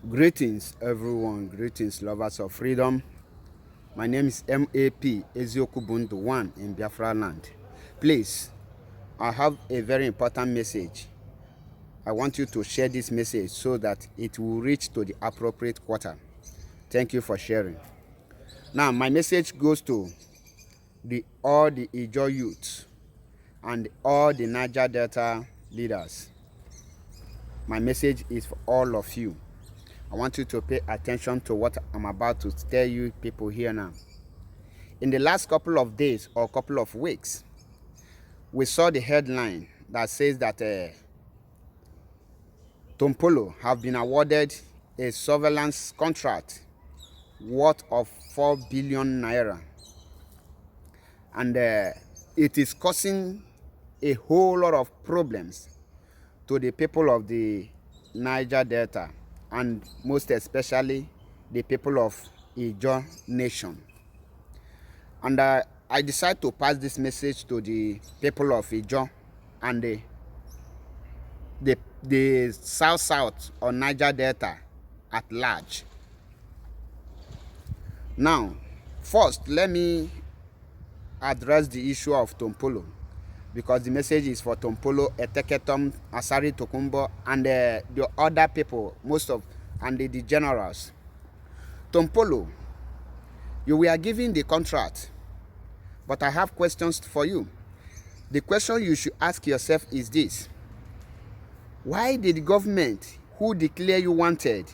Greetings, everyone. Greetings, lovers of freedom. My name is MAP Eziokubundu 1 in Biafra land. Please, I have a very important message. I want you to share this message so that it will reach to the appropriate quarter. Thank you for sharing. Now, my message goes to all the Ijaw youth and all the Niger Delta leaders. My message is for all of you. I want you to pay attention to what I'm about to tell you people here now. In the last couple of days or couple of weeks, we saw the headline that says that Tompolo have been awarded a surveillance contract worth of 4 billion naira. And it is causing a whole lot of problems to the people of the Niger Delta, and most especially the people of Ijaw nation. And I decided to pass this message to the people of Ijaw and the South or Niger Delta at large. Now, first, let me address the issue of Tompolo, because the message is for Tompolo, Eteketom, Asari Tokumbo, and the other people, and the generals. Tompolo, you were given the contract, but I have questions for you. The question you should ask yourself is this: why did the government who declared you wanted,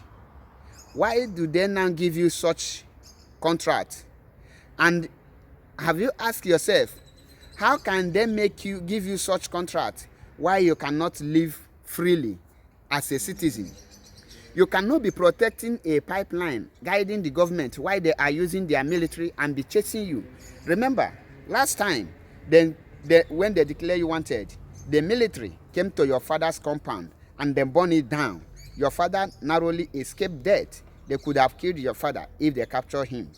why do they now give you such contract? And have you asked yourself, how can they give you such contract while you cannot live freely as a citizen? You cannot be protecting a pipeline, guiding the government while they are using their military and be chasing you. Remember, last time, when they declared you wanted, the military came to your father's compound and then burned it down. Your father narrowly escaped death. They could have killed your father if they captured him.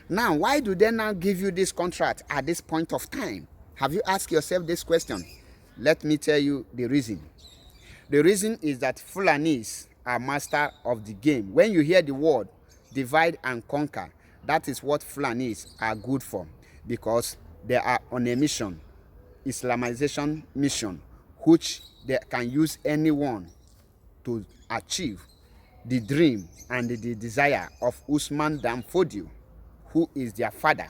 Now, why do they now give you this contract at this point of time? Have you asked yourself this question? Let me tell you the reason. The reason is that Fulanis are master of the game. When you hear the word divide and conquer, that is what Fulanis are good for, because they are on a mission, Islamization mission, which they can use anyone to achieve the dream and the desire of Usman Dan Fodio, who is their father.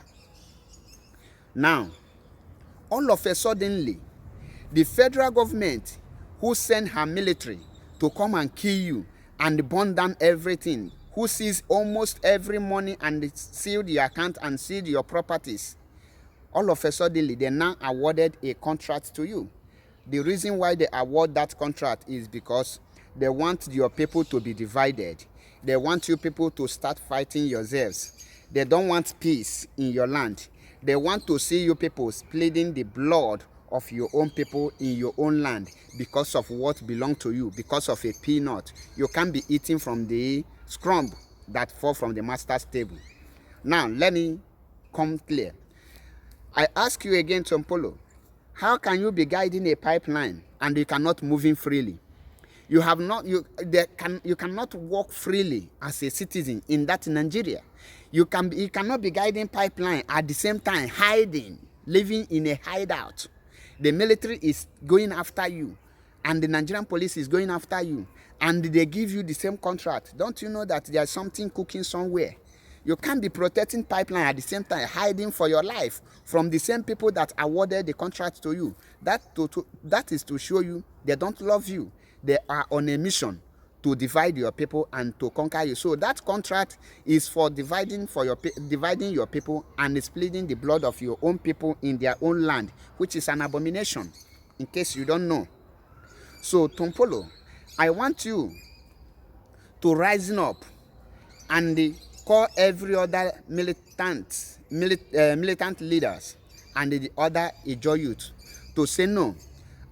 Now, all of a suddenly, the federal government who sent her military to come and kill you and burn down everything, who sees almost every money and sealed your account and sealed your properties, all of a sudden they now awarded a contract to you. The reason why they award that contract is because they want your people to be divided. They want you people to start fighting yourselves. They don't want peace in your land. They want to see you people spilling the blood of your own people in your own land because of what belongs to you, because of a peanut. You can't be eating from the scrum that fall from the master's table. Now, let me come clear. I ask you again, Tompolo, how can you be guiding a pipeline and you cannot move in freely? You cannot walk freely as a citizen in that Nigeria. You cannot be guiding pipeline at the same time hiding, living in a hideout. The military is going after you, and the Nigerian police is going after you, and they give you the same contract. Don't you know that there's something cooking somewhere? You can't be protecting pipeline at the same time hiding for your life from the same people that awarded the contract to you. That is to show you they don't love you. They are on a mission to divide your people and to conquer you. So that contract is for dividing your people and splitting the blood of your own people in their own land, which is an abomination, in case you don't know. So Tompolo, I want you to rise up and call every other militant leaders and the other Ijaw youth to say no.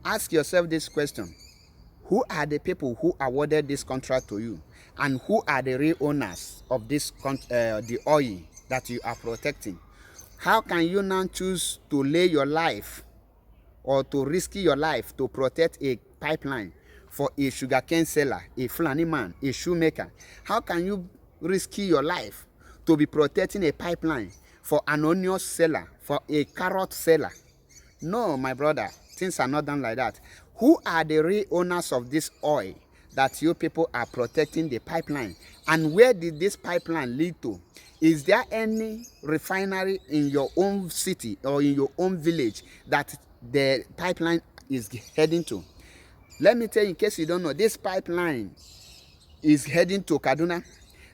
Ask yourself this question: who are the people who awarded this contract to you, and who are the real owners of this the oil that you are protecting? How can you now choose to lay your life or to risk your life to protect a pipeline for a sugarcane seller, a Fulani man, a shoemaker? How can you risk your life to be protecting a pipeline for an onion seller, for a carrot seller? No, my brother, things are not done like that. Who are the real owners of this oil that you people are protecting the pipeline? And where did this pipeline lead to? Is there any refinery in your own city or in your own village that the pipeline is heading to? Let me tell you, in case you don't know, this pipeline is heading to Kaduna.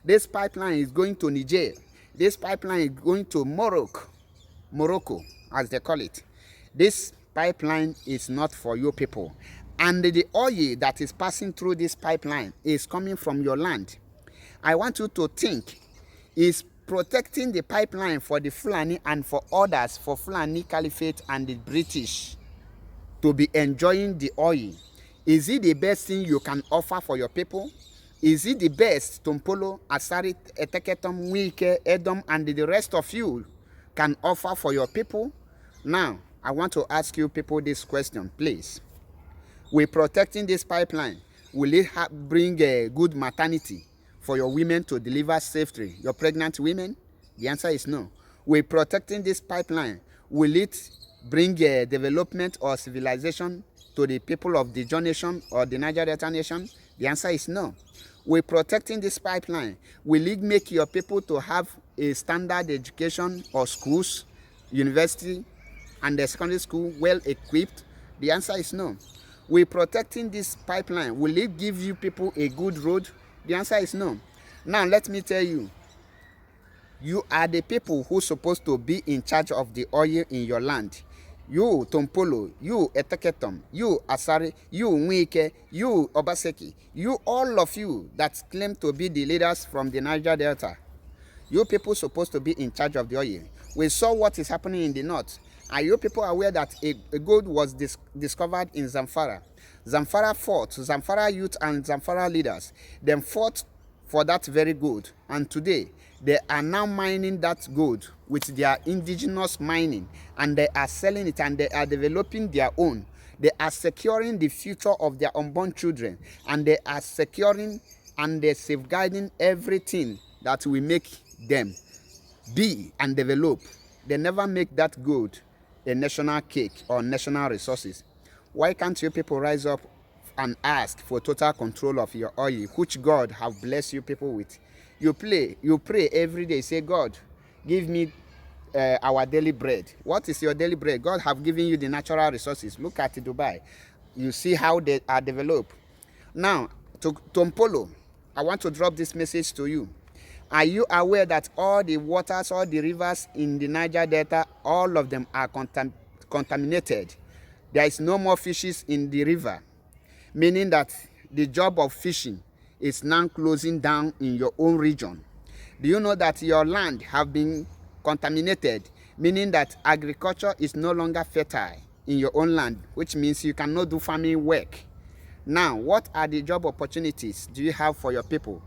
This pipeline is going to Niger. This pipeline is going to Morocco, as they call it. This pipeline is not for you people. And the oil that is passing through this pipeline is coming from your land. I want you to think, is protecting the pipeline for the Fulani and for others, for Fulani Caliphate and the British to be enjoying the oil, is it the best thing you can offer for your people? Is it the best Tompolo, Asari, Eteketom, Wike, Edom, and the rest of you can offer for your people? Now, I want to ask you people this question, please. We're protecting this pipeline. Will it bring a good maternity for your women to deliver safely, your pregnant women? The answer is no. We're protecting this pipeline. Will it bring a development or civilization to the people of the John Nation or the Niger Delta Nation? The answer is no. We're protecting this pipeline. Will it make your people to have a standard education or schools, university, and the secondary school well equipped? The answer is no. We're protecting this pipeline. Will it give you people a good road? The answer is no. Now let me tell you, you are the people who are supposed to be in charge of the oil in your land. You Tompolo, you Eteketom, you Asari, you Nwike, you Obaseki, you all of you that claim to be the leaders from the Niger Delta. You people supposed to be in charge of the oil. We saw what is happening in the north. Are you people aware that a gold was discovered in Zamfara? Zamfara fought, Zamfara youth and Zamfara leaders, then fought for that very gold. And today, they are now mining that gold with their indigenous mining. And they are selling it and they are developing their own. They are securing the future of their unborn children. And they are securing and they're safeguarding everything that will make them be and develop. They never make that gold a national cake or national resources. Why can't you people rise up and ask for total control of your oil, which God have blessed you people with? You pray every day, say, God, give me our daily bread. What is your daily bread? God have given you the natural resources. Look at Dubai. You see how they are developed. Now, to Tompolo, I want to drop this message to you. Are you aware that all the waters, all the rivers in the Niger Delta, all of them are contaminated? There is no more fishes in the river, meaning that the job of fishing is now closing down in your own region. Do you know that your land have been contaminated, meaning that agriculture is no longer fertile in your own land, which means you cannot do farming work? Now, what are the job opportunities do you have for your people?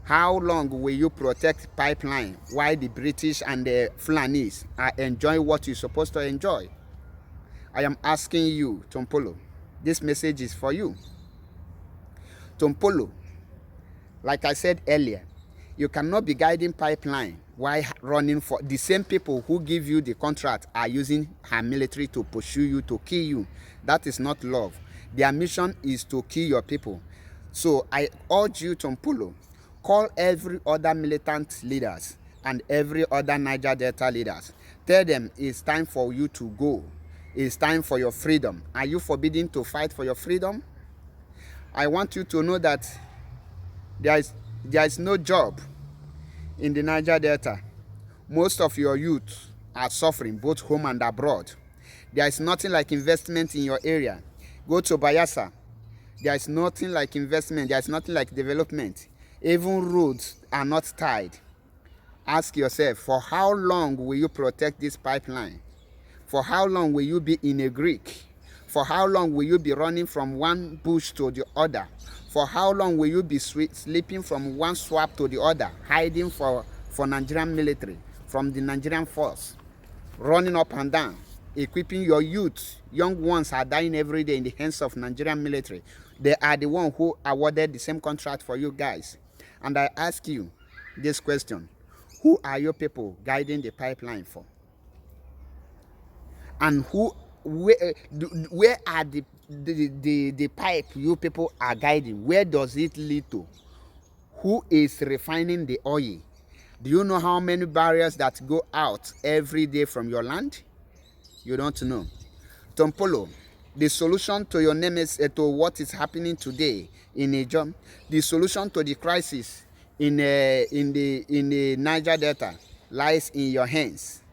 How long will you protect pipeline while the British and the Fulanis are enjoying what you're supposed to enjoy? I am asking you, Tompolo, this message is for you. Tompolo, like I said earlier, you cannot be guiding pipeline while running for the same people who give you the contract are using her military to pursue you, to kill you. That is not love. Their mission is to kill your people. So I urge you, Tompolo, call every other militant leaders and every other Niger Delta leaders. Tell them it's time for you to go. It's time for your freedom. Are you forbidden to fight for your freedom? I want you to know that there is no job in the Niger Delta. Most of your youth are suffering, both home and abroad. There is nothing like investment in your area. Go to Bayelsa. There is nothing like investment. There is nothing like development. Even roads are not tied. Ask yourself, for how long will you protect this pipeline? For how long will you be in a Greek? For how long will you be running from one bush to the other? For how long will you be sleeping from one swamp to the other, hiding for Nigerian military, from the Nigerian force, running up and down? equipping your youth. Young ones are dying every day in the hands of Nigerian military. They are the one who awarded the same contract for you guys. And I ask you this question: who are your people guiding the pipeline for? And where are the pipe you people are guiding? Where does it lead to? Who is refining the oil? Do you know how many barriers that go out every day from your land? You don't know. Tompolo, the solution to your name is to what is happening today in Niger, the solution to the crisis in the Niger Delta lies in your hands.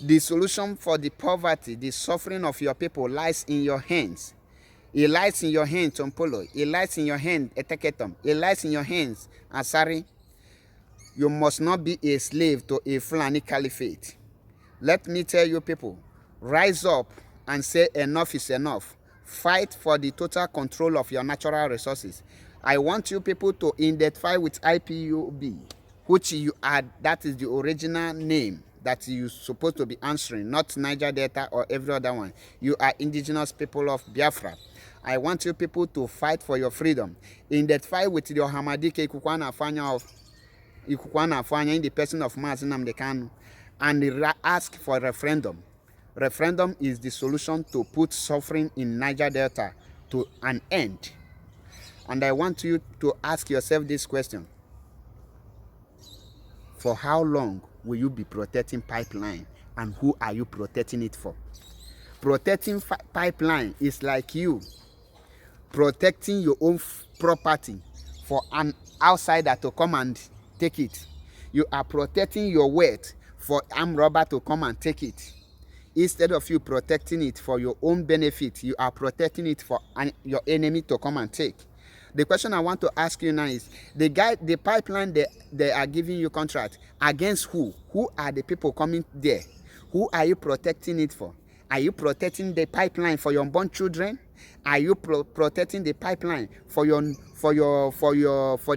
The solution for the poverty, the suffering of your people lies in your hands. It lies in your hands, Tompolo. It lies in your hands, Eteketom. It lies in your hands, Asari. You must not be a slave to a Fulani caliphate. Let me tell you people, rise up and say enough is enough. Fight for the total control of your natural resources. I want you people to identify with IPUB, which you are, that is the original name that you're supposed to be answering, not Niger Delta or every other one. You are indigenous people of Biafra. I want you people to fight for your freedom. Identify with your Hamadike Ikukwana Afanya in the person of Mazi Nnamdi Kanu, and ask for a referendum. Referendum is the solution to put suffering in Niger Delta to an end. And I want you to ask yourself this question: for how long will you be protecting pipeline, and who are you protecting it for? Protecting pipeline is like you protecting your own property for an outsider to come and take it. You are protecting your wealth for armed robber to come and take it. Instead of you protecting it for your own benefit, you are protecting it for your enemy to come and take. The question I want to ask you now is, the pipeline they are giving you contract, against who? Who are the people coming there? Who are you protecting it for? Are you protecting the pipeline for your unborn children? Are you protecting the pipeline for the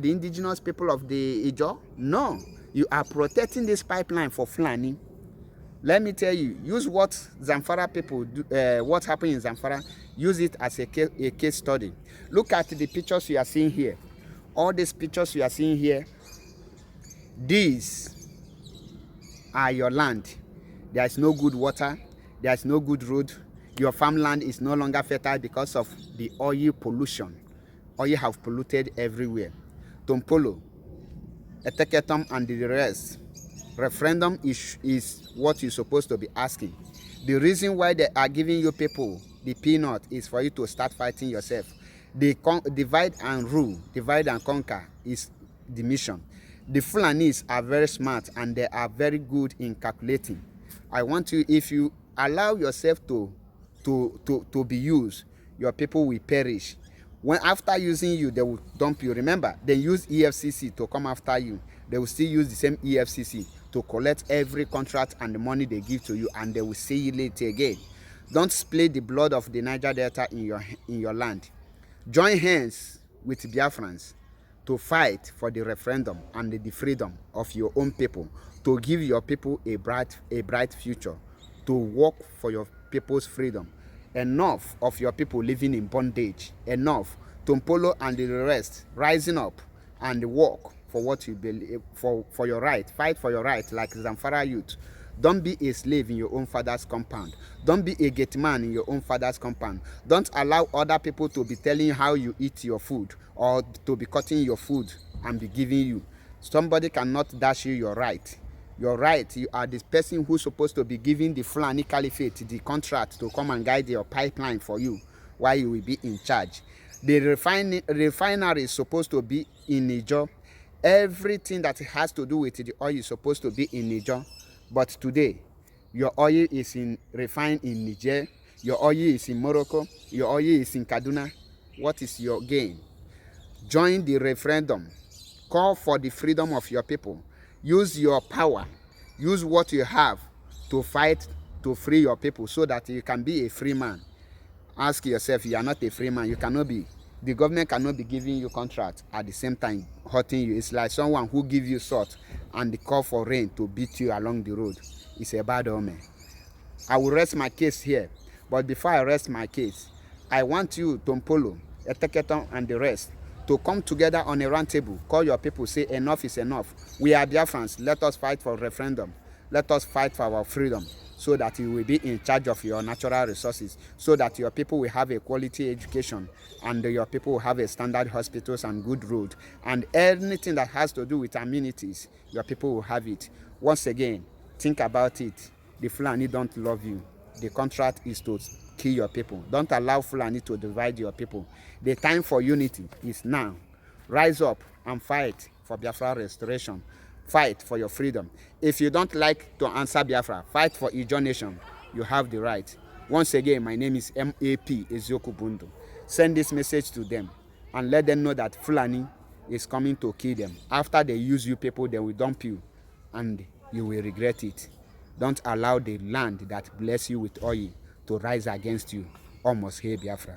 indigenous people of the Ijaw? No, you are protecting this pipeline for Fulani. Let me tell you, use what Zamfara people do, what happened in Zamfara, use it as a case study. Look at the pictures you are seeing here. All these pictures you are seeing here, these are your land. There is no good water, there is no good road. Your farmland is no longer fertile because of the oil pollution. Oil have polluted everywhere. Tompolo, Eteketom, and the rest. Referendum is what you're supposed to be asking. The reason why they are giving you people the peanut is for you to start fighting yourself. The divide and rule, divide and conquer is the mission. The Fulanis are very smart and they are very good in calculating. I want you, if you allow yourself to be used, your people will perish. When after using you, they will dump you. Remember, they use EFCC to come after you. They will still use the same EFCC to collect every contract and the money they give to you, and they will see you later again. Don't split the blood of the Niger Delta in your land. Join hands with Biafrans to fight for the referendum and the freedom of your own people, to give your people a bright future, to work for your people's freedom. Enough of your people living in bondage. Enough. Tompolo and the rest rising up and work for what you believe, for your right. Fight for your right, like Zamfara youth. Don't be a slave in your own father's compound. Don't be a gate man in your own father's compound. Don't allow other people to be telling you how you eat your food, or to be cutting your food and be giving you. Somebody cannot dash you your right. Your right, you are the person who's supposed to be giving the Fulani Caliphate the contract to come and guide your pipeline for you while you will be in charge. The refinery is supposed to be in Niger. Everything that has to do with the oil is supposed to be in Niger. But today, your oil is refined in Niger. Your oil is in Morocco. Your oil is in Kaduna. What is your gain? Join the referendum. Call for the freedom of your people. Use your power. Use what you have to fight to free your people so that you can be a free man. Ask yourself, you are not a free man. You cannot be. The government cannot be giving you contract at the same time hurting you. It's like someone who gives you salt and the call for rain to beat you along the road. It's a bad omen. I will rest my case here. But before I rest my case, I want you, Tompolo, Eteketom, and the rest, to come together on a round table. Call your people, say enough is enough. We are Biafrans. Let us fight for referendum. Let us fight for our freedom, so that you will be in charge of your natural resources, so that your people will have a quality education, and your people will have a standard hospitals and good road, and anything that has to do with amenities, your people will have it. Once again, think about it. The Fulani don't love you. The contract is to kill your people. Don't allow Fulani to divide your people. The time for unity is now. Rise up and fight for Biafra restoration. Fight for your freedom. If you don't like to answer Biafra, fight for Ijaw nation. You have the right. Once again, my name is MAP Ezioku Bundu. Send this message to them and let them know that Fulani is coming to kill them. After they use you people, they will dump you and you will regret it. Don't allow the land that bless you with oil to rise against you. Almost here, Biafra.